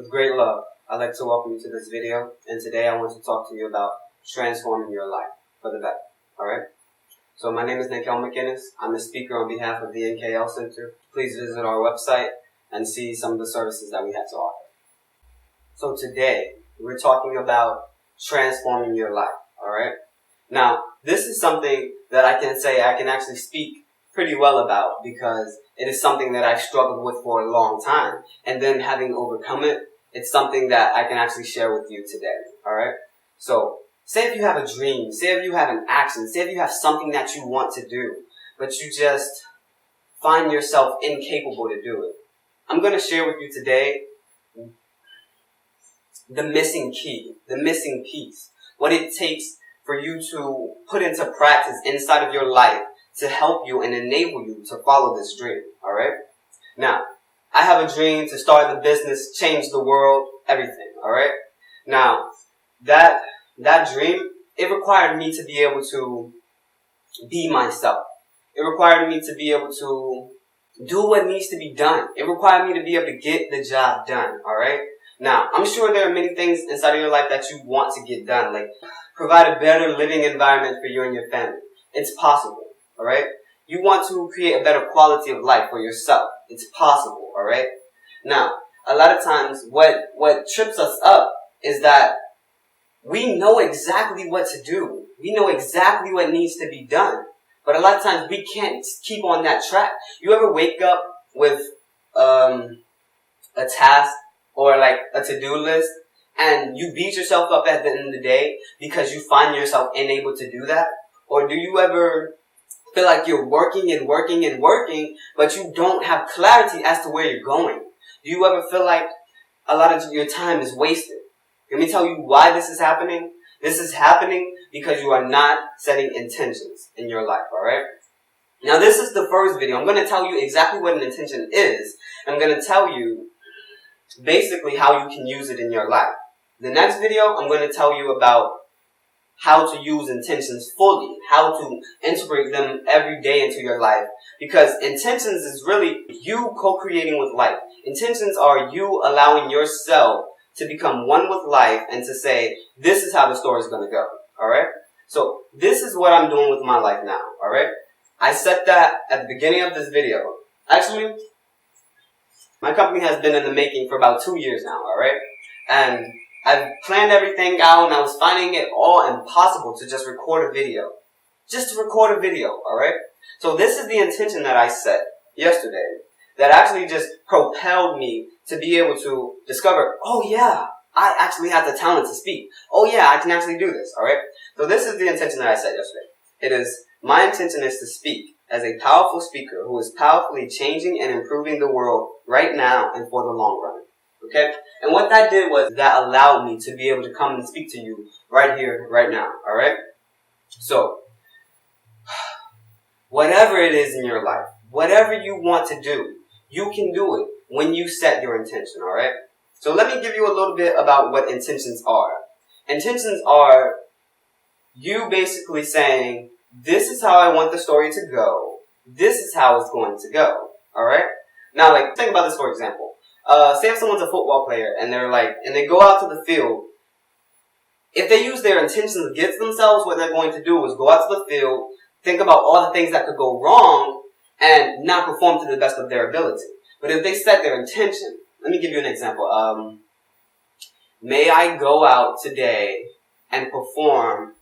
With great love, I'd like to welcome you to this video, and today I want to talk to you about transforming your life for the better, alright? So my name is Naikial. I'm a speaker on behalf of the Naikial Center. Please visit our website and see some of the services that we have to offer. So today, we're talking about transforming your life, alright? Now, this is something that I can say I can actually speak pretty well about because it is something that I've struggled with for a long time. And then having overcome it, it's something that I can actually share with you today, alright? So, say if you have a dream, say if you have an action, say if you have something that you want to do, but you just find yourself incapable to do it. I'm going to share with you today the missing key, the missing piece, what it takes for you to put into practice inside of your life to help you and enable you to follow this dream, alright? Now, I have a dream to start the business, change the world, everything, alright? Now, that dream, it required me to be able to be myself. It required me to be able to do what needs to be done. It required me to be able to get the job done, alright? Now, I'm sure there are many things inside of your life that you want to get done, like provide a better living environment for you and your family. It's possible, alright? You want to create a better quality of life for yourself. It's possible, alright? Now, a lot of times what trips us up is that we know exactly what to do. We know exactly what needs to be done. But a lot of times we can't keep on that track. You ever wake up with a task or like a to-do list and you beat yourself up at the end of the day because you find yourself unable to do that? Or do you ever feel like you're working and working and working, but you don't have clarity as to where you're going? Do you ever feel like a lot of your time is wasted? Let me tell you why this is happening. This is happening because you are not setting intentions in your life, alright? Now this is the first video. I'm going to tell you exactly what an intention is. I'm going to tell you basically how you can use it in your life. The next video, I'm going to tell you about how to use intentions fully, how to integrate them every day into your life. Because intentions is really you co-creating with life. Intentions are you allowing yourself to become one with life and to say, this is how the story is going to go. Alright? So, this is what I'm doing with my life now. Alright? I said that at the beginning of this video. Actually, my company has been in the making for about 2 years now. Alright? And I've planned everything out and I was finding it all impossible to just record a video. Just to record a video. Alright? So, this is the intention that I set yesterday that actually just propelled me to be able to discover, oh yeah, I actually have the talent to speak. Oh yeah, I can actually do this, alright? So this is the intention that I set yesterday. It is, my intention is to speak as a powerful speaker who is powerfully changing and improving the world right now and for the long run. Okay? And what that did was that allowed me to be able to come and speak to you right here, right now, alright? So, whatever it is in your life, whatever you want to do, you can do it when you set your intention, alright? So let me give you a little bit about what intentions are. Intentions are you basically saying, this is how I want the story to go. This is how it's going to go, alright? Now, like, think about this for example. Say if someone's a football player and they go out to the field. If they use their intentions against themselves, what they're going to do is go out to the field, think about all the things that could go wrong, and not perform to the best of their ability. But if they set their intention, let me give you an example. May I go out today and perform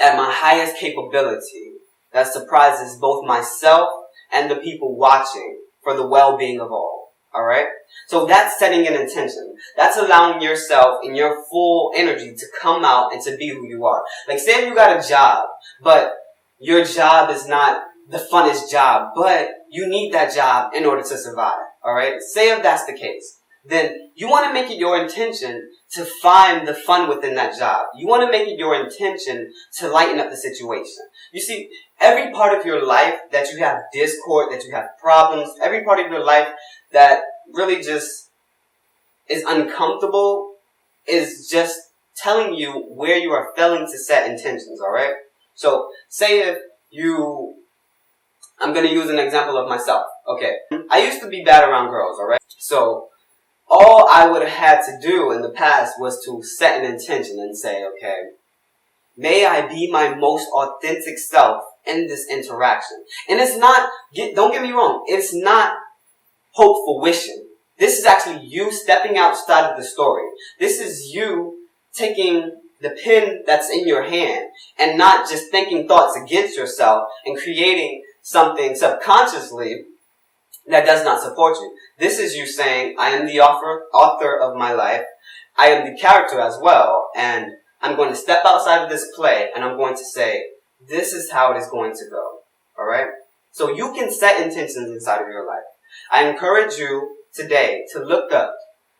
at my highest capability that surprises both myself and the people watching for the well-being of all. Alright? So that's setting an intention. That's allowing yourself in your full energy to come out and to be who you are. Like say if you got a job, but your job is not the funnest job, but you need that job in order to survive, alright? Say if that's the case, then you want to make it your intention to find the fun within that job. You want to make it your intention to lighten up the situation. You see, every part of your life that you have discord, that you have problems, every part of your life that really just is uncomfortable is just telling you where you are failing to set intentions, alright? So, say if I'm going to use an example of myself. Okay. I used to be bad around girls, alright? So, All I would have had to do in the past was to set an intention and say, okay, may I be my most authentic self in this interaction. And it's not, don't get me wrong, it's not hopeful wishing. This is actually you stepping outside of the story. This is you taking the pen that's in your hand and not just thinking thoughts against yourself and creating something subconsciously that does not support you. This is you saying, I am the author of my life. I am the character as well. And I'm going to step outside of this play and I'm going to say, this is how it is going to go. Alright? So you can set intentions inside of your life. I encourage you today to look up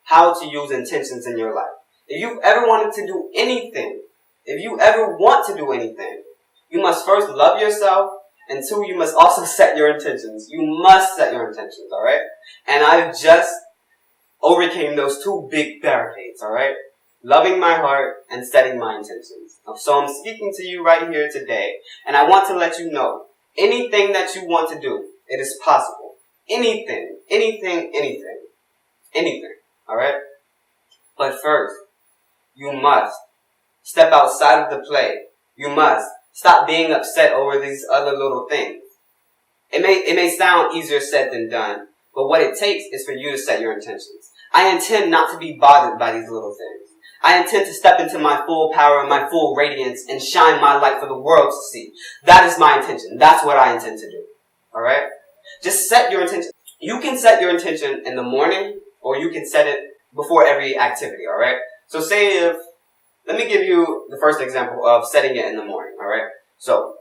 how to use intentions in your life. If you've ever wanted to do anything, if you ever want to do anything, you must first love yourself, and two, you must also set your intentions. You must set your intentions, alright? And I've just overcame those two big barricades, alright? Loving my heart and setting my intentions. So I'm speaking to you right here today, and I want to let you know, anything that you want to do, it is possible. Anything, alright? But first, you must step outside of the play. You must stop being upset over these other little things. It may sound easier said than done, but what it takes is for you to set your intentions. I intend not to be bothered by these little things. I intend to step into my full power and my full radiance and shine my light for the world to see. That is my intention. That's what I intend to do. Alright? Just set your intention. You can set your intention in the morning, or you can set it before every activity, alright? So let me give you the first example of setting it in the morning, alright? So,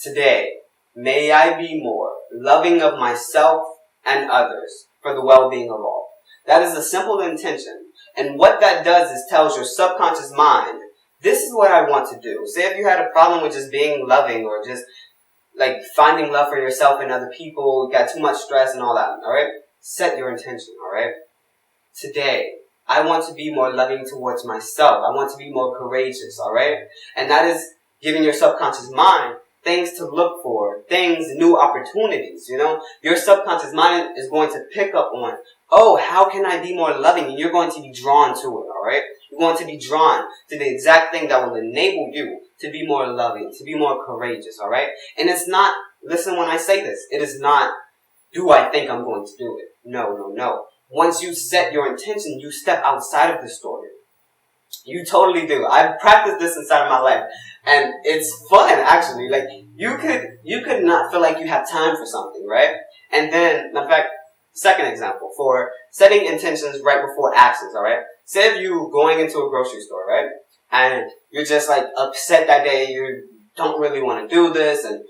today, may I be more loving of myself and others for the well-being of all. That is a simple intention. And what that does is tells your subconscious mind, this is what I want to do. Say if you had a problem with just being loving or just like finding love for yourself and other people, got too much stress and all that, alright? Set your intention, alright? Today, I want to be more loving towards myself. I want to be more courageous, alright? And that is giving your subconscious mind things to look for, things, new opportunities, you know? Your subconscious mind is going to pick up on, oh, how can I be more loving? And you're going to be drawn to it, alright? You're going to be drawn to the exact thing that will enable you to be more loving, to be more courageous, alright? And it's not, listen when I say this, it is not, do I think I'm going to do it? No. Once you set your intention, you step outside of the story. You totally do. I've practiced this inside of my life. And it's fun, actually. Like, you could not feel like you have time for something, right? And then, in fact, second example, for setting intentions right before actions, alright? Say if you going into a grocery store, right? And you're just like upset that day, you don't really want to do this, and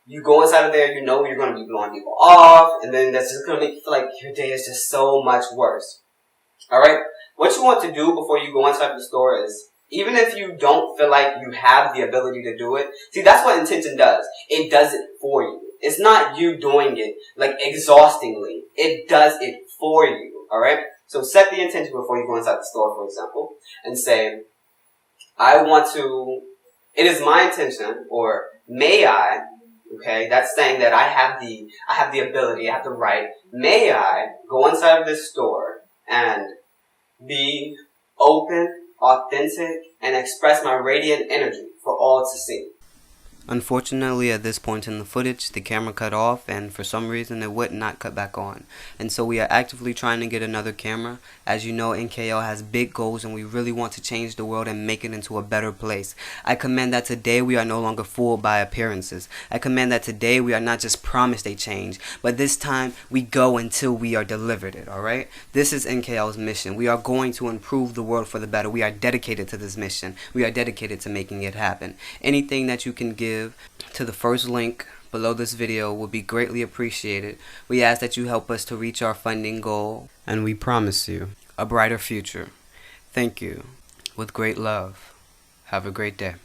you go inside of there, you know you're going to be blowing people off, and then that's just going to make you feel like your day is just so much worse. Alright? What you want to do before you go inside the store is, even if you don't feel like you have the ability to do it, see, that's what intention does. It does it for you. It's not you doing it, like, exhaustingly. It does it for you. Alright? So set the intention before you go inside the store, for example, and say, it is my intention, or may I, okay, that's saying that I have the ability, I have the right, may I go inside of this store and be open, authentic, and express my radiant energy for all to see. Unfortunately, at this point in the footage, the camera cut off, and for some reason it would not cut back on. And so we are actively trying to get another camera. As you know, Naikial has big goals, and we really want to change the world and make it into a better place. I command that today we are no longer fooled by appearances. I command that today we are not just promised a change, but this time we go until we are delivered it, alright? This is Naikial's mission. We are going to improve the world for the better. We are dedicated to this mission. We are dedicated to making it happen. Anything that you can give to the first link below this video will be greatly appreciated. We ask that you help us to reach our funding goal, and we promise you a brighter future. Thank you. With great love. Have a great day.